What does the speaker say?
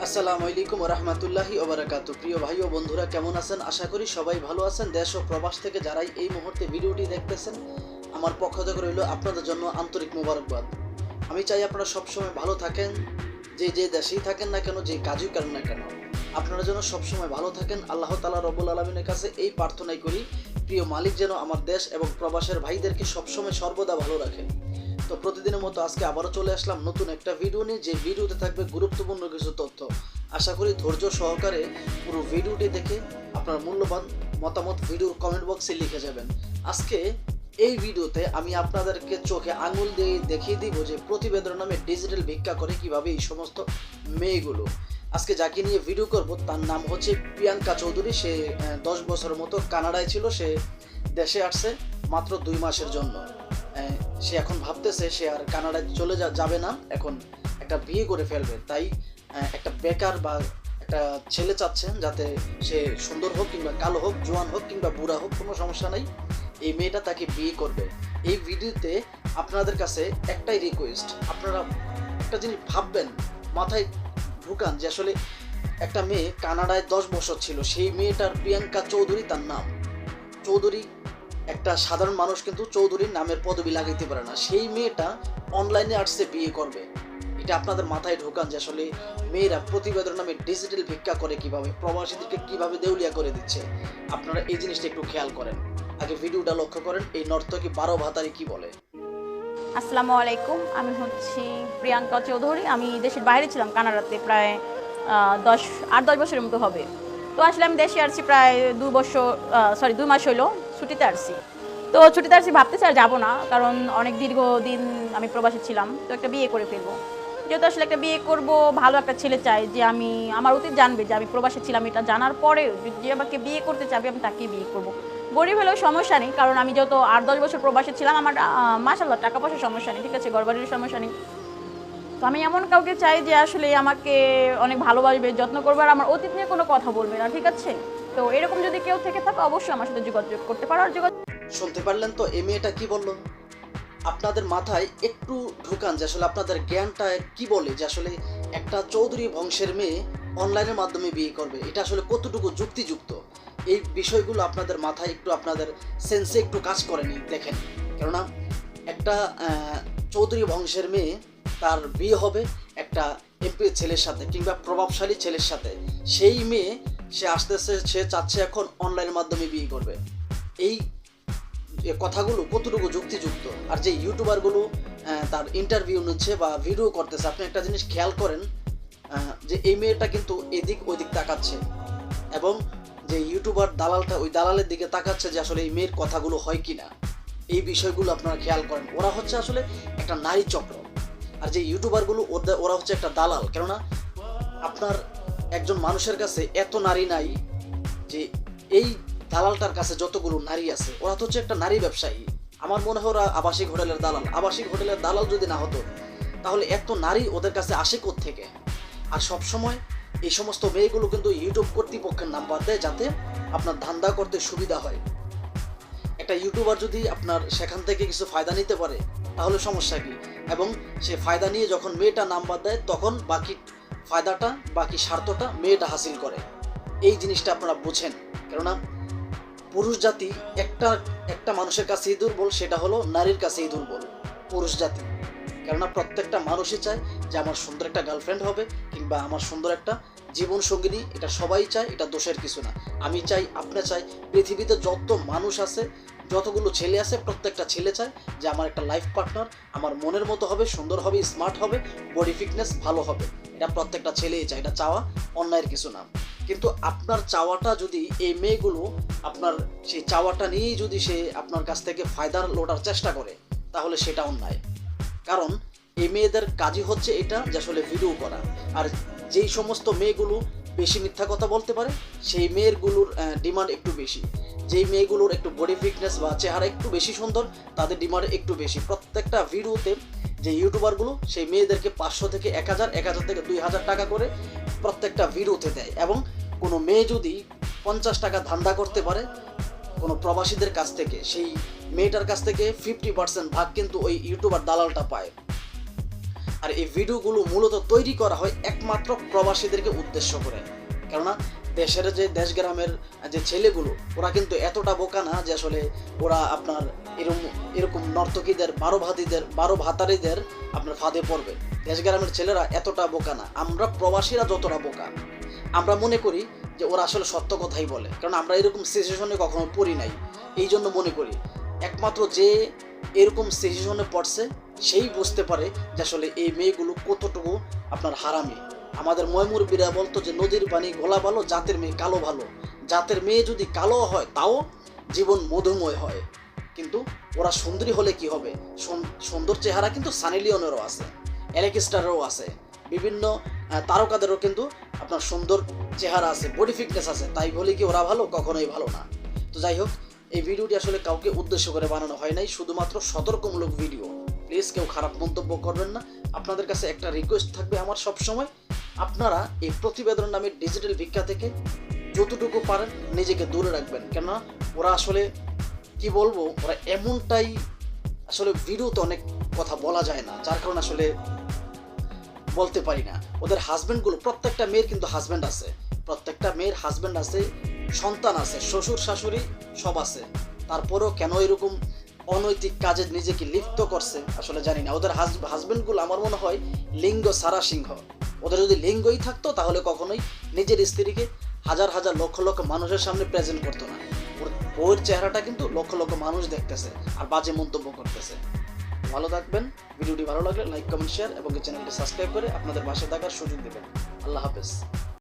আসসালামু আলাইকুম ওয়া রাহমাতুল্লাহি ওয়া বারাকাতুহু। প্রিয় ভাই ও বন্ধুরা, কেমন আছেন? আশা করি সবাই ভালো আছেন। দেশ ও প্রবাস থেকে যারাই এই মুহূর্তে ভিডিওটি দেখতেছেন, আমার পক্ষ থেকে রইল আপনাদের জন্য আন্তরিক মোবারকবাদ। আমি চাই আপনারা সবসময় ভালো থাকেন, যে দেশেই থাকেন না কেন, যে কাজই করেন না কেন, আপনারা যেন সবসময় ভালো থাকেন। আল্লাহ তাআলা রব্বুল আলামিনের কাছে এই প্রার্থনাই করি, প্রিয় মালিক যেন আমার দেশ এবং প্রবাসের ভাইদেরকে সবসময় সর্বদা ভালো রাখেন। তো প্রতিদিনের মতো আজকে আবারও চলে আসলাম নতুন একটা ভিডিও নিয়ে, যে ভিডিওতে থাকবে গুরুত্বপূর্ণ কিছু তথ্য। আশা করি ধৈর্য সহকারে পুরো ভিডিওটি দেখে আপনার মূল্যবান মতামত ভিডিওর কমেন্ট বক্সে লিখে যাবেন। আজকে এই ভিডিওতে আমি আপনাদেরকে চোখে আঙুল দিয়ে দেখিয়ে দিব যে প্রতিবেদন নামে ডিজিটাল ভিক্ষা করে কিভাবে এই সমস্ত মেয়েগুলো। আজকে যাকে নিয়ে ভিডিও করব তার নাম হচ্ছে প্রিয়াঙ্কা চৌধুরী। সে 10 বছরের মতো কানাডায় ছিল। সে দেশে আসছে মাত্র 2 মাসের জন্য। সে এখন ভাবতেছে সে আর কানাডায় চলে যাবে না, এখন একটা বিয়ে করে ফেলবে। তাই একটা বেকার বা একটা ছেলে চাচ্ছেন যাতে সে সুন্দর হোক কিংবা কালো হোক, জোয়ান হোক কিংবা বুড়া হোক, কোনো সমস্যা নাই, এই মেয়েটা তাকে বিয়ে করবে। এই ভিডিওতে আপনাদের কাছে একটাই রিকোয়েস্ট, আপনারা একটা জিনিস ভাববেন, মাথায় ঢুকান যে আসলে একটা মেয়ে কানাডায় 10 বছর ছিল, সেই মেয়েটার প্রিয়াঙ্কা চৌধুরী তার নাম। চৌধুরী একটা সাধারণ মানুষ কিন্তু চৌধুরীর নামের পদবি লাগাইতে পারে না। সেই মেয়েটা অনলাইনে আসছে বিয়ে করবে। এটা আপনাদের মাথায় ঢোকান যে আসলে মেয়েরা প্রতিবেদন নামে ডিজিটাল ভিক্ষা করে কিভাবে, প্রবাসীদেরকে কিভাবে দেউলিয়া করে দিচ্ছে। আপনারা এই জিনিসটা একটু খেয়াল করেন। আগে ভিডিওটা লক্ষ্য করেন, এই নর্তকী 12 ভাতারি কি বলে। আসসালামু আলাইকুম, আমি হচ্ছি প্রিয়াঙ্কা চৌধুরী। আমি দেশের বাইরে ছিলাম, কানাডাতে প্রায় 8-10 বছরের মতো হবে। তো আসলে আমি দেশে আসছি প্রায় 2 মাস হইলো, ছুটিতে আসছি। তো ছুটিতে আসছি, ভাবতেছি আর যাবো না, কারণ অনেক দীর্ঘদিন আমি প্রবাসী ছিলাম। তো একটা বিয়ে করে ফেলবো। যেহেতু আসলে একটা বিয়ে করব, ভালো একটা ছেলে চাই যে আমার অতীত জানবে যে আমি প্রবাসী ছিলাম। এটা জানার পরে যে আমাকে বিয়ে করতে চাবে আমি তাকে বিয়ে করব। গরিব হলেও সমস্যা নেই, কারণ আমি যত 8-10 বছর প্রবাসী ছিলাম, আমার মাশাআল্লাহ টাকা পয়সার সমস্যা নেই, ঠিক আছে, ঘরবাড়ির সমস্যা নেই। তো আমি এমন কাউকে চাই যে আসলে আমাকে অনেক ভালোবাসবে, যত্ন করবে, আর আমার অতীত নিয়ে কোনো কথা বলবে না, ঠিক আছে। তো এরকম যদি কেউ থেকে থাকে অবশ্যই আমার সাথে যোগাযোগ করতে পারো। আর শুনতে পারলেন তো এই মেয়েটা কি বললো? আপনাদের মাথায় একটু ঢুকান যে আসলে আপনাদের জ্ঞানটা কি বলে, যে আসলে একটা চৌধুরী বংশের মেয়ে অনলাইনের মাধ্যমে বিয়ে করবে, এটা আসলে কতটুকু যুক্তিযুক্ত। এই বিষয়গুলো আপনাদের মাথায় একটু, আপনাদের সেন্সে একটু কাজ করেনি দেখেন। কেননা একটা চৌধুরী বংশের মেয়ে, তার বিয়ে হবে একটা এমপি ছেলের সাথে কিংবা প্রভাবশালী ছেলের সাথে। সেই মেয়ে সে আসতেছে, সে চাচ্ছে এখন অনলাইনের মাধ্যমে বিয়ে করবে। এই কথাগুলো কতটুকু যুক্তিযুক্ত? আর যে ইউটিউবারগুলো তার ইন্টারভিউ নিচ্ছে বা ভিডিও করতেছে, আপনি একটা জিনিস খেয়াল করেন যে এই মেয়েটা কিন্তু এদিক ওদিক তাকাচ্ছে, এবং যে ইউটিউবার দালালটা ওই দালালের দিকে তাকাচ্ছে যে আসলে এই মেয়ের কথাগুলো হয় কি না। এই বিষয়গুলো আপনারা খেয়াল করেন। ওরা হচ্ছে আসলে একটা নারী চক্র, আর যে ইউটিউবারগুলো ওরা হচ্ছে একটা দালাল। কেননা আপনার একজন মানুষের কাছে এত নারী নাই যে এই দালালটার কাছে যতগুলো নারী আছে, ওরা তো হচ্ছে একটা নারী ব্যবসায়ী। আমার মনে হয় ওরা আবাসিক হোটেলের দালাল। আবাসিক হোটেলের দালাল যদি না হতো, তাহলে এত নারী ওদের কাছে আসে কোত্থেকে? আর সবসময় এই সমস্ত মেয়েগুলো কিন্তু ইউটিউব কর্তৃপক্ষের নাম্বার দেয় যাতে আপনার ধান্দা করতে সুবিধা হয়। একটা ইউটিউবার যদি আপনার সেখান থেকে কিছু ফায়দা নিতে পারে তাহলে সমস্যা কি? এবং সে ফায়দা নিয়ে যখন মেয়েটা নাম্বার দেয়, তখন বাকি ফায়দাটা, বাকি স্বার্থটা মেয়েটা হাসিল করে। এই জিনিসটা আপনারা বুঝেন। কেননা পুরুষ জাতি একটা মানুষের কাছেই দুর্বল, সেটা হলো নারীর কাছেই দুর্বল পুরুষ জাতি। কেননা প্রত্যেকটা মানুষই চায় যে আমার সুন্দর একটা গার্লফ্রেন্ড হবে কিংবা আমার সুন্দর একটা জীবন সঙ্গিনী। এটা সবাই চায়, এটা দোষের কিছু না। আমি চাই, আপনি চাই, পৃথিবীতে যত মানুষ আছে, যতগুলো ছেলে আছে, প্রত্যেকটা ছেলে চায় যে আমার একটা লাইফ পার্টনার আমার মনের মতো হবে, সুন্দর হবে, স্মার্ট হবে, বডি ফিটনেস ভালো হবে। এটা প্রত্যেকটা ছেলেই চায়, এটা চাওয়া অন্যায়ের কিছু না। কিন্তু আপনার চাওয়াটা যদি এই মেয়েগুলো আপনার সেই চাওয়াটা নিয়েই যদি সে আপনার কাছ থেকে ফায়দা লোটার চেষ্টা করে, তাহলে সেটা অন্যায়। কারণ এই মেয়েদের কাজই হচ্ছে এটা, যে আসলে ভিডিও করা। আর যেই সমস্ত মেয়েগুলো বেশি মিথ্যা কথা বলতে পারে, সেই মেয়েগুলোর ডিমান্ড একটু বেশি। যেই মেয়েগুলোর একটু বডি ফিটনেস বা চেহারা একটু বেশি সুন্দর, তাদের ডিমান্ড একটু বেশি। প্রত্যেকটা ভিডিওতে যে ইউটিউবারগুলো সেই মেয়েদেরকে 500 থেকে 1000, 1000 থেকে 2000 টাকা করে প্রত্যেকটা ভিডিওতে দেয়। এবং কোনো মেয়ে যদি 50 টাকা ধান্দা করতে পারে কোনো প্রবাসীদের কাছ থেকে, সেই মেয়েটার কাছ থেকে 50% ভাগ কিন্তু ওই ইউটিউবার দালালটা পায়। আর এই ভিডিওগুলো মূলত তৈরি করা হয় একমাত্র প্রবাসীদেরকে উদ্দেশ্য করে। কেননা দেশের যে দেশ গ্রামের যে ছেলেগুলো ওরা কিন্তু এতটা বোকা না যে আসলে ওরা আপনার এরকম নর্তকীদের বারো ভাতারিদের আপনার ফাঁদে পড়বে। দেশ গ্রামের ছেলেরা এতটা বোকা না, আমরা প্রবাসীরা যতটা বোকা। আমরা মনে করি যে ওরা আসলে সত্য কথাই বলে, কারণ আমরা এরকম সিচুয়েশনে কখনো পড়ি নাই, এই জন্য মনে করি। একমাত্র যে এরকম সিচুয়েশনে পড়ছে সেই বুঝতে পারে যে আসলে এই মেয়েগুলো কতটুকু আপনার হারামি। আমাদের ময়মুরবিরা বলতো যে নদীর পানি গোলা ভালো, জাতের মেয়ে কালো ভালো। জাতের মেয়ে যদি কালো হয় তাও জীবন মধুময় হয়, কিন্তু ওরা সুন্দরী হলে কি হবে? সুন্দর চেহারা কিন্তু সানি লিওনেরও আছে, অ্যালেক্স স্টারেরও আছে, বিভিন্ন তারকাদেরও কিন্তু আপনার সুন্দর চেহারা আছে, বডি ফিটনেস আছে। তাই বলে কি ওরা ভালো? কখনোই ভালো না। তো যাই হোক, এই ভিডিওটি আসলে কাউকে উদ্দেশ্য করে বানানো হয় নাই, শুধুমাত্র সতর্কমূলক ভিডিও। প্লিজ কেউ খারাপ মন্তব্য করবেন না। আপনাদের কাছে একটা রিকোয়েস্ট থাকবে আমার সব সময়, আপনারা এই প্রতিবেদন নামের ডিজিটাল ভিক্ষা থেকে যতটুকু পারেন নিজেকে দূরে রাখবেন। কেননা ওরা আসলে কি বলবো, ওরা এমনটাই আসলে ভিডিওতে অনেক কথা বলা যায় না, যার কারণে আসলে বলতে পারি না। ওদের হাজবেন্ডগুলো, প্রত্যেকটা মেয়ের কিন্তু হাজবেন্ড আছে, প্রত্যেকটা মেয়ের হাজবেন্ড আছে, সন্তান আছে, শ্বশুর শাশুড়ি সব আছে। তারপরেও কেন এরকম অনৈতিক কাজে নিজেকে লিপ্ত করছে আসলে জানি না। ওদের হাজবেন্ডগুলো আমার মনে হয় লিঙ্গ সারা সিংহ। ওদের যদি লিঙ্গই থাকতো তাহলে কখনোই নিজের স্ত্রীকে হাজার হাজার লক্ষ লক্ষ মানুষের সামনে প্রেজেন্ট করতো না। ওর চেহারাটা কিন্তু লক্ষ লক্ষ মানুষ দেখতেছে আর বাজে মন্তব্য করতেছে। ভালো থাকবেন। ভিডিওটি ভালো লাগলে লাইক, কমেন্ট, শেয়ার এবং চ্যানেলটি সাবস্ক্রাইব করে আপনাদের পাশে থাকার সুযোগ দেবেন। আল্লাহ হাফেজ।